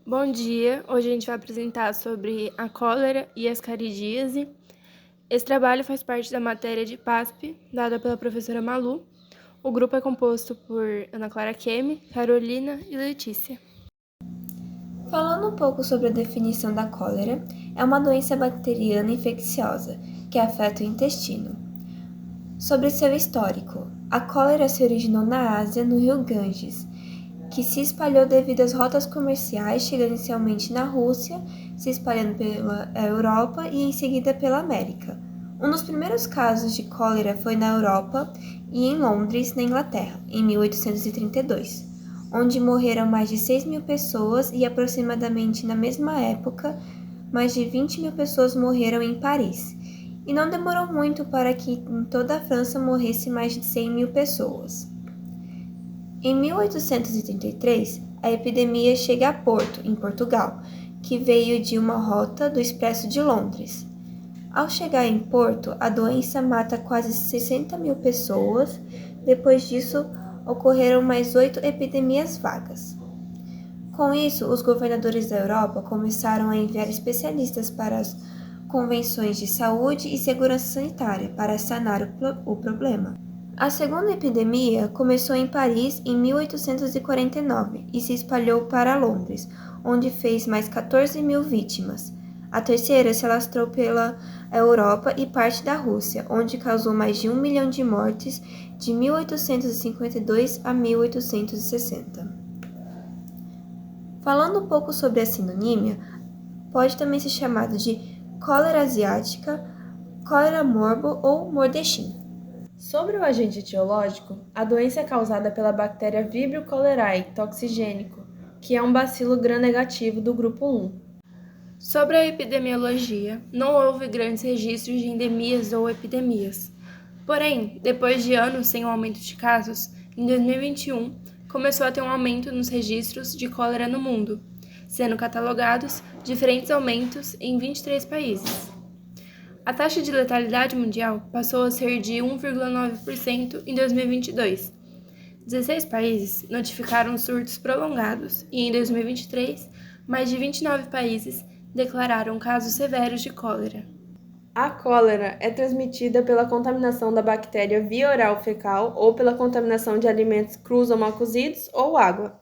Bom dia, hoje a gente vai apresentar sobre a cólera e a ascaridíase. Esse trabalho faz parte da matéria de PASP, dada pela professora Malu. O grupo é composto por Ana Clara Kemi, Carolina e Letícia. Falando um pouco sobre a definição da cólera, é uma doença bacteriana infecciosa que afeta o intestino. Sobre seu histórico, a cólera se originou na Ásia, no rio Ganges, que se espalhou devido às rotas comerciais, chegando inicialmente na Rússia, se espalhando pela Europa e em seguida pela América. Um dos primeiros casos de cólera foi na Europa e em Londres, na Inglaterra, em 1832, onde morreram mais de 6 mil pessoas e aproximadamente na mesma época, mais de 20 mil pessoas morreram em Paris. E não demorou muito para que em toda a França morresse mais de 100 mil pessoas. Em 1833, a epidemia chega a Porto, em Portugal, que veio de uma rota do Expresso de Londres. Ao chegar em Porto, a doença mata quase 60 mil pessoas. Depois disso, ocorreram mais 8 epidemias vagas. Com isso, os governadores da Europa começaram a enviar especialistas para as convenções de saúde e segurança sanitária para sanar o problema. A segunda epidemia começou em Paris em 1849 e se espalhou para Londres, onde fez mais 14 mil vítimas. A terceira se alastrou pela Europa e parte da Rússia, onde causou mais de 1 milhão de mortes de 1852 a 1860. Falando um pouco sobre a sinonímia, pode também ser chamado de cólera asiática, cólera morbo ou mordechim. Sobre o agente etiológico, a doença é causada pela bactéria Vibrio cholerae toxigênico, que é um bacilo gram-negativo do grupo 1. Sobre a epidemiologia, não houve grandes registros de endemias ou epidemias. Porém, depois de anos sem um aumento de casos, em 2021 começou a ter um aumento nos registros de cólera no mundo, sendo catalogados diferentes aumentos em 23 países. A taxa de letalidade mundial passou a ser de 1,9% em 2022. 16 países notificaram surtos prolongados e, em 2023, mais de 29 países declararam casos severos de cólera. A cólera é transmitida pela contaminação da bactéria via oral fecal ou pela contaminação de alimentos crus ou mal cozidos ou água.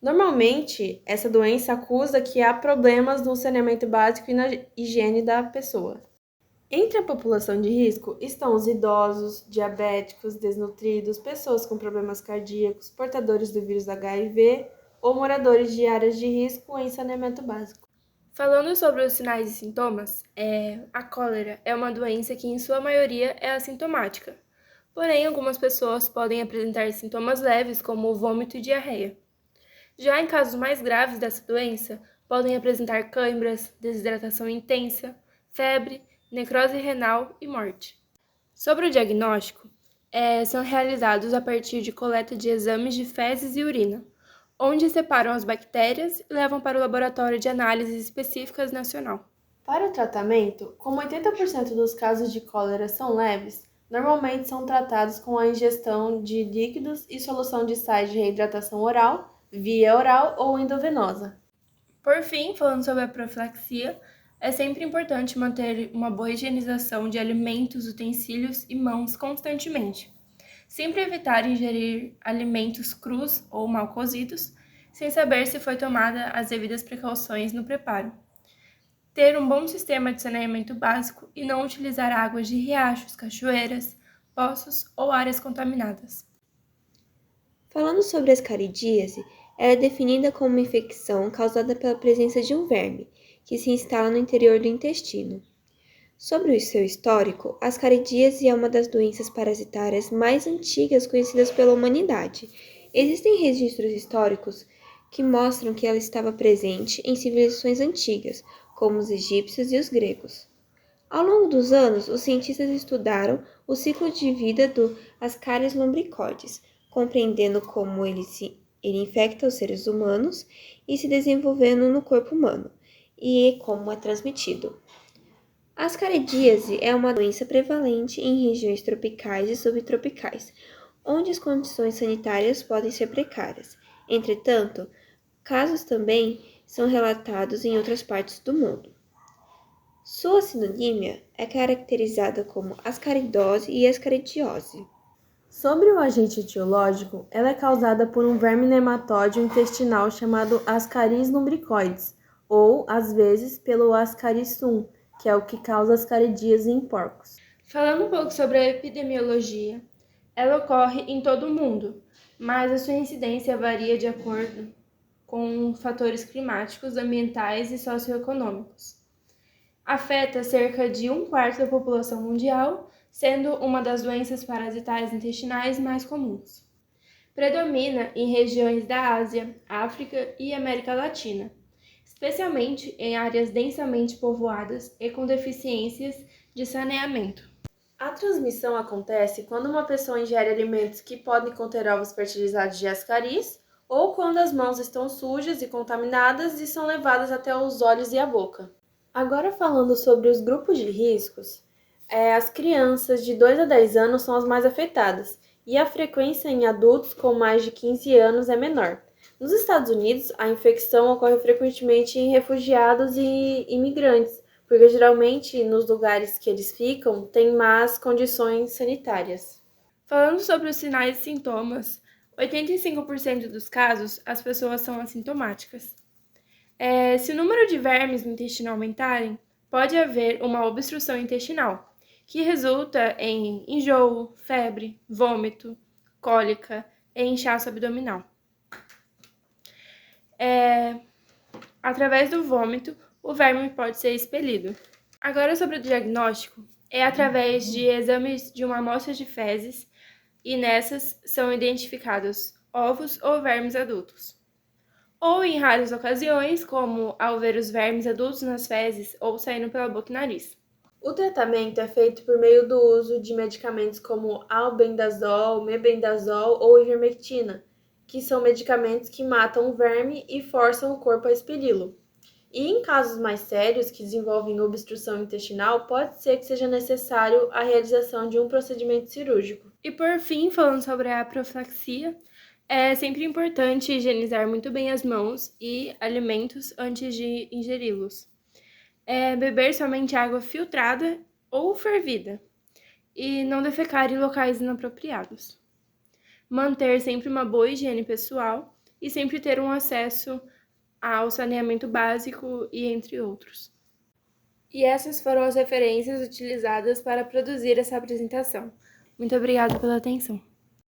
Normalmente, essa doença acusa que há problemas no saneamento básico e na higiene da pessoa. Entre a população de risco estão os idosos, diabéticos, desnutridos, pessoas com problemas cardíacos, portadores do vírus HIV ou moradores de áreas de risco em saneamento básico. Falando sobre os sinais e sintomas, a cólera é uma doença que, em sua maioria, é assintomática. Porém, algumas pessoas podem apresentar sintomas leves, como vômito e diarreia. Já em casos mais graves dessa doença, podem apresentar câimbras, desidratação intensa, febre, necrose renal e morte. Sobre o diagnóstico, são realizados a partir de coleta de exames de fezes e urina, onde separam as bactérias e levam para o laboratório de análises específicas nacional. Para o tratamento, como 80% dos casos de cólera são leves, normalmente são tratados com a ingestão de líquidos e solução de sais de reidratação oral, via oral ou endovenosa. Por fim, falando sobre a profilaxia, é sempre importante manter uma boa higienização de alimentos, utensílios e mãos constantemente. Sempre evitar ingerir alimentos crus ou mal cozidos, sem saber se foi tomada as devidas precauções no preparo. Ter um bom sistema de saneamento básico e não utilizar águas de riachos, cachoeiras, poços ou áreas contaminadas. Falando sobre a ascaridíase, ela é definida como uma infecção causada pela presença de um verme, que se instala no interior do intestino. Sobre o seu histórico, a ascaridíase é uma das doenças parasitárias mais antigas conhecidas pela humanidade. Existem registros históricos que mostram que ela estava presente em civilizações antigas, como os egípcios e os gregos. Ao longo dos anos, os cientistas estudaram o ciclo de vida do Ascaris lumbricoides, compreendendo como ele infecta os seres humanos e se desenvolvendo no corpo humano, e como é transmitido. A ascaridíase é uma doença prevalente em regiões tropicais e subtropicais, onde as condições sanitárias podem ser precárias. Entretanto, casos também são relatados em outras partes do mundo. Sua sinonímia é caracterizada como ascaridose e ascaridiose. Sobre o agente etiológico, ela é causada por um verme nematóide intestinal chamado Ascaris lumbricoides, ou, às vezes, pelo Ascaris-sum, que é o que causa ascaridíase em porcos. Falando um pouco sobre a epidemiologia, ela ocorre em todo o mundo, mas a sua incidência varia de acordo com fatores climáticos, ambientais e socioeconômicos. Afeta cerca de 1/4 da população mundial, sendo uma das doenças parasitárias intestinais mais comuns. Predomina em regiões da Ásia, África e América Latina, especialmente em áreas densamente povoadas e com deficiências de saneamento. A transmissão acontece quando uma pessoa ingere alimentos que podem conter ovos fertilizados de ascaris ou quando as mãos estão sujas e contaminadas e são levadas até os olhos e a boca. Agora falando sobre os grupos de riscos, as crianças de 2 a 10 anos são as mais afetadas e a frequência em adultos com mais de 15 anos é menor. Nos Estados Unidos, a infecção ocorre frequentemente em refugiados e imigrantes, porque geralmente nos lugares que eles ficam tem más condições sanitárias. Falando sobre os sinais e sintomas, 85% dos casos as pessoas são assintomáticas. Se o número de vermes no intestino aumentarem, pode haver uma obstrução intestinal, que resulta em enjoo, febre, vômito, cólica e inchaço abdominal. Através do vômito, o verme pode ser expelido. Agora, sobre o diagnóstico, é através de exames de uma amostra de fezes e nessas são identificados ovos ou vermes adultos. Ou em raras ocasiões, como ao ver os vermes adultos nas fezes ou saindo pela boca e nariz. O tratamento é feito por meio do uso de medicamentos como albendazol, mebendazol ou ivermectina, que são medicamentos que matam o verme e forçam o corpo a expeli-lo. E em casos mais sérios, que desenvolvem obstrução intestinal, pode ser que seja necessário a realização de um procedimento cirúrgico. E por fim, falando sobre a profilaxia, é sempre importante higienizar muito bem as mãos e alimentos antes de ingeri-los. Beber somente água filtrada ou fervida e não defecar em locais inapropriados. Manter sempre uma boa higiene pessoal e sempre ter um acesso ao saneamento básico e entre outros. E essas foram as referências utilizadas para produzir essa apresentação. Muito obrigada pela atenção.